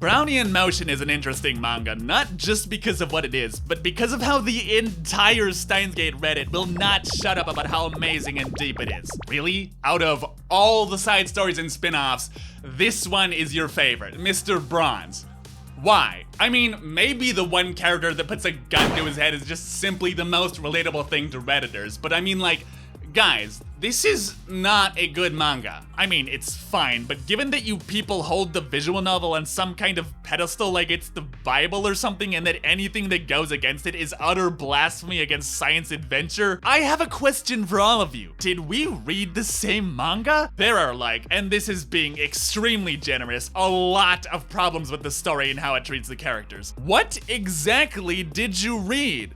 Braunian Motion is an interesting manga, not just because of what it is, but because of how the entire Steinsgate Reddit will not shut up about how amazing and deep it is. Really? Out of all the side stories and spin-offs, this one is your favorite, Mr. Bronze. Why? I mean, maybe the one character that puts a gun to his head is just simply the most relatable thing to Redditors, but I mean, like, guys, this is not a good manga. I mean, it's fine, but given that you people hold the visual novel on some kind of pedestal like it's the Bible or something, and that anything that goes against it is utter blasphemy against science adventure, I have a question for all of you. Did we read the same manga? There are like, and this is being extremely generous, a lot of problems with the story and how it treats the characters. What exactly did you read?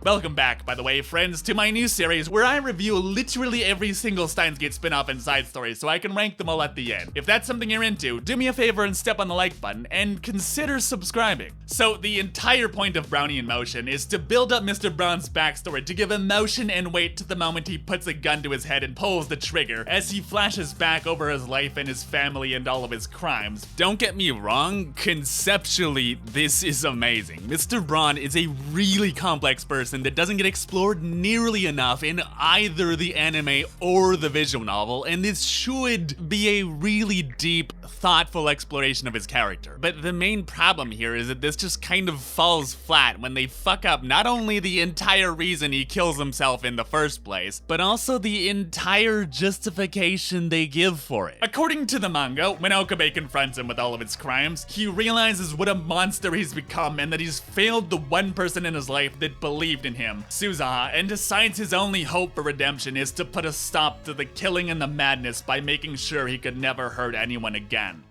Welcome back, by the way, friends, to my new series where I review literally every single Steinsgate spin-off and side story so I can rank them all at the end. If that's something you're into, do me a favor and step on the like button and consider subscribing. So the entire point of Braunian Motion is to build up Mr. Braun's backstory to give emotion and weight to the moment he puts a gun to his head and pulls the trigger as he flashes back over his life and his family and all of his crimes. Don't get me wrong, conceptually, this is amazing. Mr. Braun is a really complex person that doesn't get explored nearly enough in either the anime or the visual novel, and this should be a really deep, thoughtful exploration of his character. But the main problem here is that this just kind of falls flat when they fuck up not only the entire reason he kills himself in the first place, but also the entire justification they give for it. According to the manga, when Okabe confronts him with all of his crimes, he realizes what a monster he's become and that he's failed the one person in his life that believed in him, Suzaha, and decides his only hope for redemption is to put a stop to the killing and the madness by making sure he could never hurt anyone again.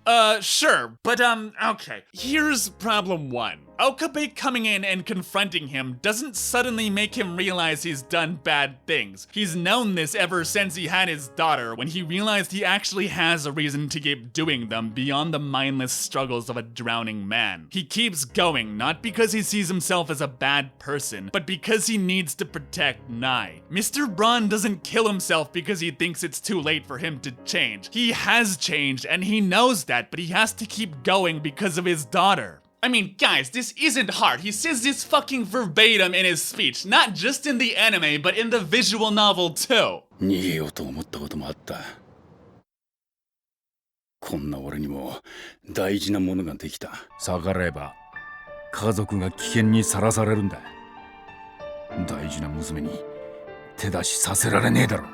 Sure, but okay. Here's problem one. Okabe coming in and confronting him doesn't suddenly make him realize he's done bad things. He's known this ever since he had his daughter, when he realized he actually has a reason to keep doing them beyond the mindless struggles of a drowning man. He keeps going, not because he sees himself as a bad person, but because he needs to protect Nai. Mr. Braun doesn't kill himself because he thinks it's too late for him to change. He has changed, and he knows that, but he has to keep going because of his daughter. I mean, guys, this isn't hard. He says this fucking verbatim in his speech, not just in the anime, but in the visual novel too. 逃げようと思ったこともあった。こんな俺にも大事なものができた。逆らえば家族が危険にさらされるんだ。大事な娘に手出しさせられねえだろ。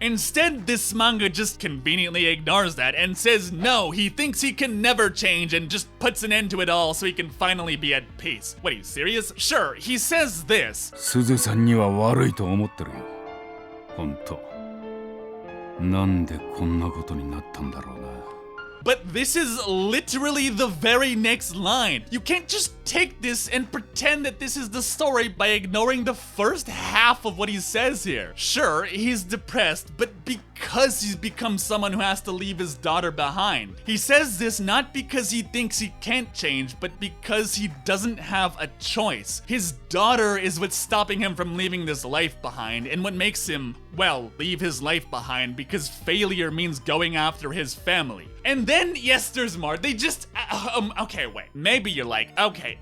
Instead, this manga just conveniently ignores that and says no, he thinks he can never change and just puts an end to it all so he can finally be at peace. What, are you serious? Sure, he says this. すずさんには悪いと思ってるよ。本当。なんでこんなことになったんだろうな。 But this is literally the very next line. You can't just take this and pretend that this is the story by ignoring the first half of what he says here. Sure, he's depressed, but because he's become someone who has to leave his daughter behind. He says this not because he thinks he can't change, but because he doesn't have a choice. His daughter is what's stopping him from leaving this life behind, and what makes him, well, leave his life behind, because failure means going after his family. And then, yes, there's more. They just, okay, wait. Maybe you're like, okay.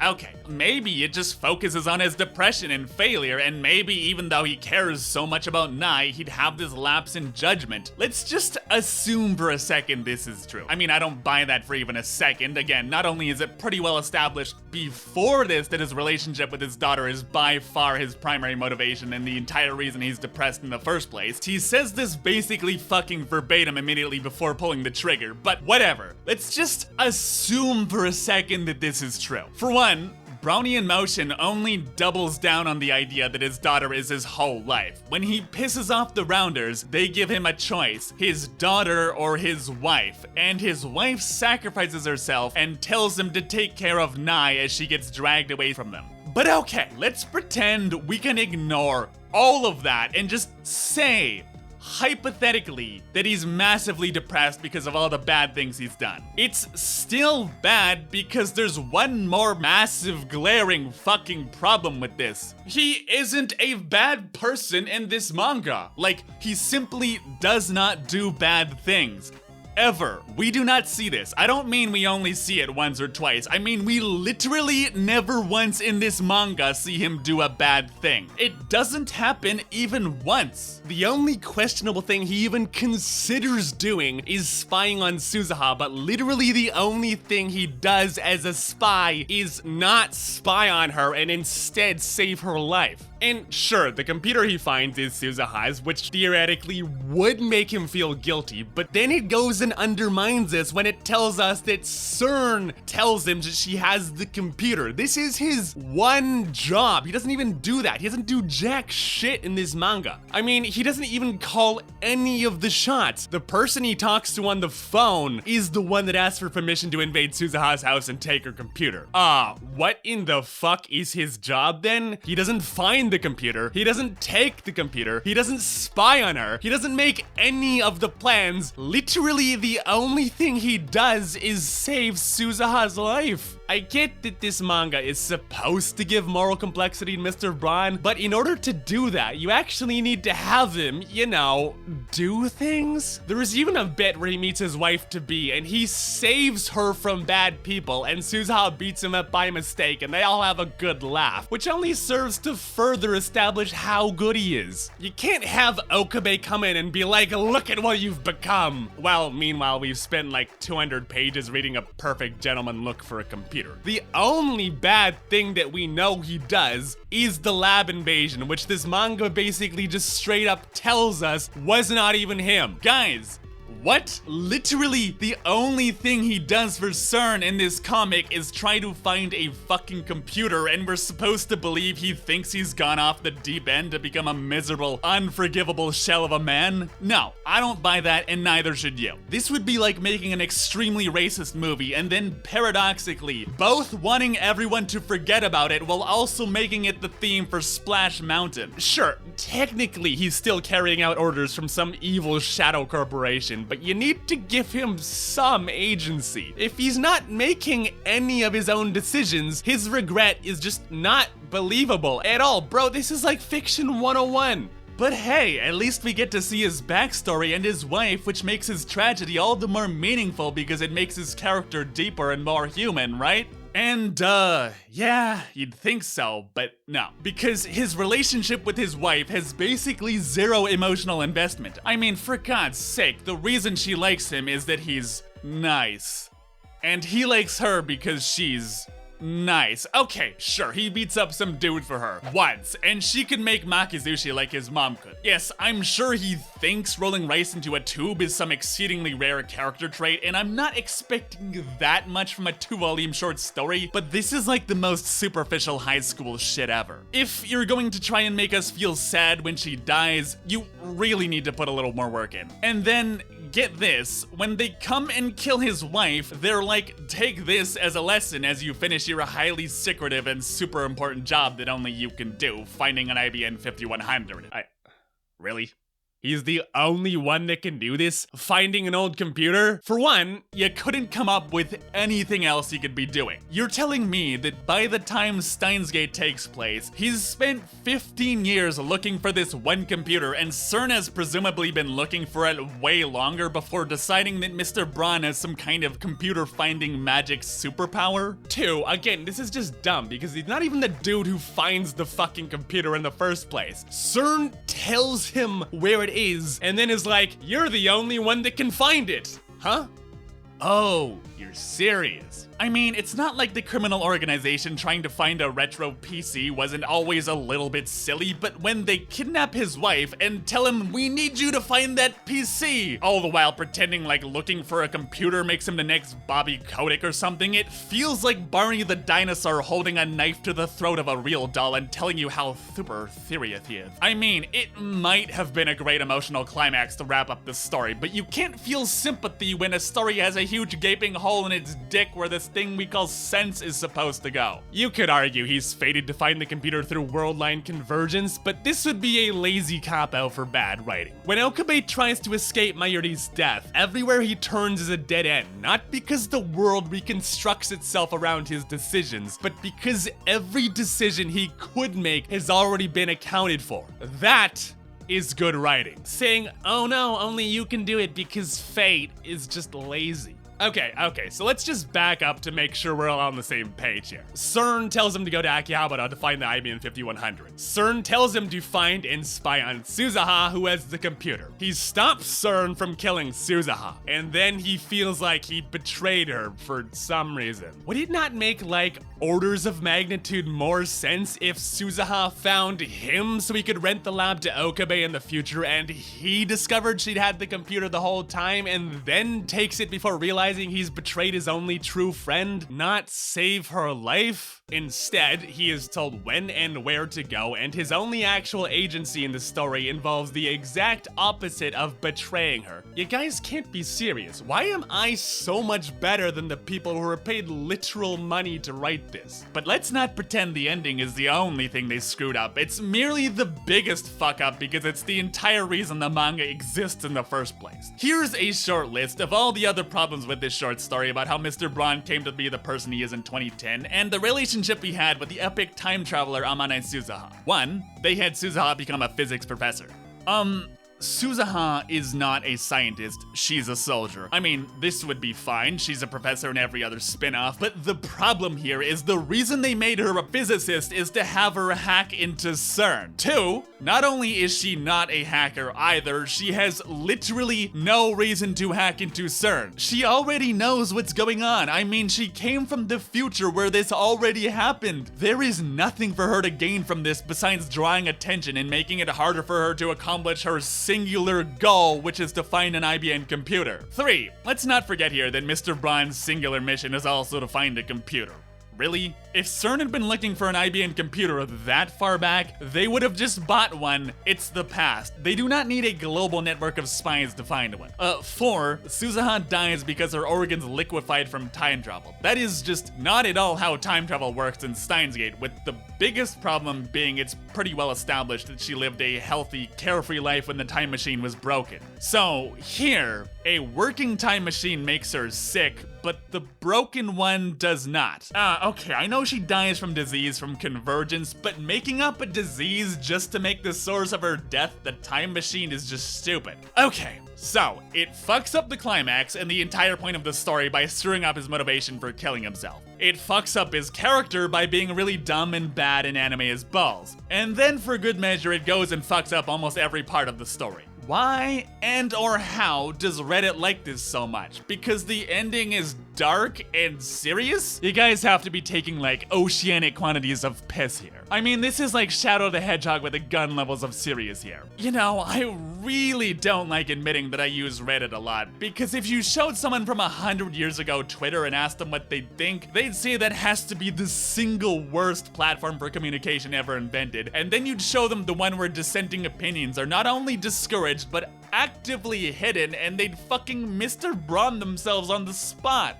Maybe it just focuses on his depression and failure, and maybe even though he cares so much about Nai, he'd have this lapse in judgment. Let's just assume for a second this is true. I mean, I don't buy that for even a second. Again, not only is it pretty well established before this that his relationship with his daughter is by far his primary motivation and the entire reason he's depressed in the first place, he says this basically fucking verbatim immediately before pulling the trigger. But whatever. Let's just assume for a second that this is true. For one, Braunian Motion only doubles down on the idea that his daughter is his whole life. When he pisses off the Rounders, they give him a choice, his daughter or his wife, and his wife sacrifices herself and tells him to take care of Nai as she gets dragged away from them. But okay, let's pretend we can ignore all of that and just say, hypothetically, that he's massively depressed because of all the bad things he's done. It's still bad because there's one more massive glaring fucking problem with this. He isn't a bad person in this manga. Like, he simply does not do bad things. ever. We do not see this. I don't mean we only see it once or twice. I mean we literally never once in this manga see him do a bad thing. It doesn't happen even once. The only questionable thing he even considers doing is spying on Suzuha, but literally the only thing he does as a spy is not spy on her and instead save her life. And sure, the computer he finds is Suzuha's, which theoretically would make him feel guilty, but then it goes and undermines us when it tells us that CERN tells him that she has the computer. This is his one job. He doesn't even do that. He doesn't do jack shit in this manga. I mean, he doesn't even call any of the shots. The person he talks to on the phone is the one that asks for permission to invade Suzuha's house and take her computer. What in the fuck is his job then? He doesn't find the computer, he doesn't take the computer, he doesn't spy on her, he doesn't make any of the plans. Literally the only thing he does is save Suzuha's life. I get that this manga is supposed to give moral complexity to Mr. Braun, but in order to do that, you actually need to have him, you know, do things? There is even a bit where he meets his wife-to-be and he saves her from bad people and Suzuha beats him up by mistake and they all have a good laugh, which only serves to further establish how good he is. You can't have Okabe come in and be like, look at what you've become. Well, meanwhile, we've spent like 200 pages reading a perfect gentleman look for a computer. The only bad thing that we know he does is the lab invasion, which this manga basically just straight up tells us was not even him. Guys, what? Literally, the only thing he does for CERN in this comic is try to find a fucking computer, and we're supposed to believe he thinks he's gone off the deep end to become a miserable, unforgivable shell of a man? No, I don't buy that, and neither should you. This would be like making an extremely racist movie, and then paradoxically, both wanting everyone to forget about it while also making it the theme for Splash Mountain. Sure, technically he's still carrying out orders from some evil shadow corporation, but you need to give him some agency. If he's not making any of his own decisions, his regret is just not believable at all. Bro, this is like fiction 101. But hey, at least we get to see his backstory and his wife, which makes his tragedy all the more meaningful because it makes his character deeper and more human, right? And, yeah, you'd think so, but no. Because his relationship with his wife has basically zero emotional investment. I mean, for God's sake, the reason she likes him is that he's nice. And he likes her because she's nice. Okay, sure, he beats up some dude for her once, and she can make makizushi like his mom could. Yes, I'm sure he thinks rolling rice into a tube is some exceedingly rare character trait, and I'm not expecting that much from a 2-volume short story, but this is like the most superficial high school shit ever. If you're going to try and make us feel sad when she dies, you really need to put a little more work in. And then, get this, when they come and kill his wife, they're like, take this as a lesson as you finish your highly secretive and super important job that only you can do, finding an IBM 5100. Really? He's the only one that can do this? Finding an old computer? For one, you couldn't come up with anything else he could be doing. You're telling me that by the time Steinsgate takes place, he's spent 15 years looking for this one computer, and CERN has presumably been looking for it way longer before deciding that Mr. Braun has some kind of computer-finding magic superpower? 2, again, this is just dumb because he's not even the dude who finds the fucking computer in the first place. CERN tells him where it is, and then is like, you're the only one that can find it. Huh? Oh, you're serious. I mean, it's not like the criminal organization trying to find a retro PC wasn't always a little bit silly, but when they kidnap his wife and tell him, we need you to find that PC, all the while pretending like looking for a computer makes him the next Bobby Kotick or something, it feels like Barney the dinosaur holding a knife to the throat of a real doll and telling you how super serious he is. I mean, it might have been a great emotional climax to wrap up the story, but you can't feel sympathy when a story has a huge gaping hole in its dick where this thing we call sense is supposed to go. You could argue he's fated to find the computer through world-line convergence, but this would be a lazy cop-out for bad writing. When Okabe tries to escape Mayuri's death, everywhere he turns is a dead end, not because the world reconstructs itself around his decisions, but because every decision he could make has already been accounted for. That is good writing. Saying, oh no, only you can do it because fate is just lazy. Okay, so let's just back up to make sure we're all on the same page here. CERN tells him to go to Akihabara to find the IBM 5100. CERN tells him to find and spy on Suzuha, who has the computer. He stops CERN from killing Suzuha, and then he feels like he betrayed her for some reason. Would it not make, like, orders of magnitude more sense if Suzuha found him so he could rent the lab to Okabe in the future, and he discovered she'd had the computer the whole time, and then takes it before realizing he's betrayed his only true friend, not save her life? Instead, he is told when and where to go, and his only actual agency in the story involves the exact opposite of betraying her. You guys can't be serious. Why am I so much better than the people who were paid literal money to write this? But let's not pretend the ending is the only thing they screwed up. It's merely the biggest fuck up because it's the entire reason the manga exists in the first place. Here's a short list of all the other problems with this short story about how Mr. Braun came to be the person he is in 2010, and the relationship he had with the epic time traveler Amane Suzuha. 1. They had Suzuha become a physics professor. Suzuha is not a scientist, she's a soldier. I mean, this would be fine, she's a professor in every other spin-off, but the problem here is the reason they made her a physicist is to have her hack into CERN. 2, not only is she not a hacker either, she has literally no reason to hack into CERN. She already knows what's going on. I mean, she came from the future where this already happened. There is nothing for her to gain from this besides drawing attention and making it harder for her to accomplish her singular goal, which is to find an IBM computer. 3, let's not forget here that Mr. Braun's singular mission is also to find a computer. Really? If CERN had been looking for an IBM computer that far back, they would have just bought one. It's the past. They do not need a global network of spies to find one. 4, Suzuha dies because her organs liquefied from time travel. That is just not at all how time travel works in Steinsgate, with the biggest problem being it's pretty well established that she lived a healthy, carefree life when the time machine was broken. So here, a working time machine makes her sick, but the broken one does not. Okay, I know she dies from disease from convergence, but making up a disease just to make the source of her death the time machine is just stupid. Okay, so it fucks up the climax and the entire point of the story by screwing up his motivation for killing himself. It fucks up his character by being really dumb and bad and anime as balls. And then for good measure, it goes and fucks up almost every part of the story. Why and or how does Reddit like this so much? Because the ending is dark and serious? You guys have to be taking like oceanic quantities of piss here. I mean, this is like Shadow the Hedgehog with the gun levels of serious here. You know, I really don't like admitting that I use Reddit a lot, because if you showed someone from 100 years ago Twitter and asked them what they'd think, they'd say that has to be the single worst platform for communication ever invented, and then you'd show them the one where dissenting opinions are not only discouraged, but actively hidden, and they'd fucking Mr. Braun themselves on the spot.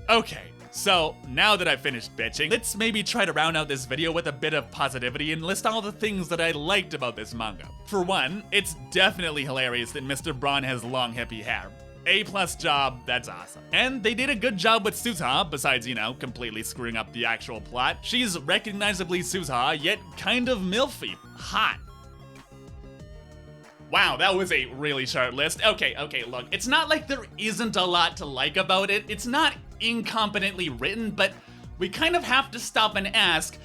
Okay, so now that I've finished bitching, let's maybe try to round out this video with a bit of positivity and list all the things that I liked about this manga. For one, it's definitely hilarious that Mr. Braun has long hippie hair. A+ job, that's awesome. And they did a good job with Suzuha, besides, you know, completely screwing up the actual plot. She's recognizably Suzuha, yet kind of milfy. Hot. Wow, that was a really short list. Okay, look, it's not like there isn't a lot to like about it. It's not incompetently written, but we kind of have to stop and ask,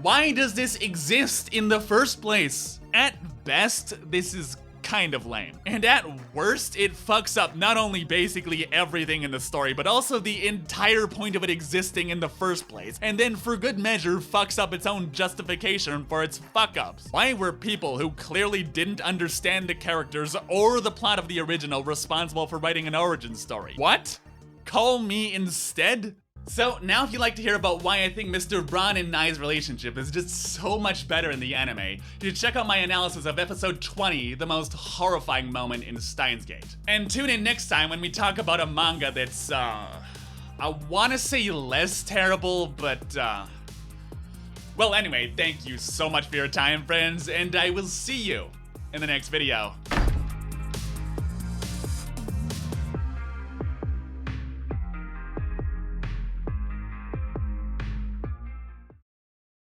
why does this exist in the first place? At best, this is kind of lame. And at worst, it fucks up not only basically everything in the story, but also the entire point of it existing in the first place. And then for good measure, fucks up its own justification for its fuck-ups. Why were people who clearly didn't understand the characters or the plot of the original responsible for writing an origin story? What? Call me instead? So now if you'd like to hear about why I think Mr. Braun and Nai's relationship is just so much better in the anime, you should check out my analysis of episode 20, the most horrifying moment in Steinsgate. And tune in next time when we talk about a manga that's, I wanna say less terrible, but, well anyway, thank you so much for your time, friends, and I will see you in the next video.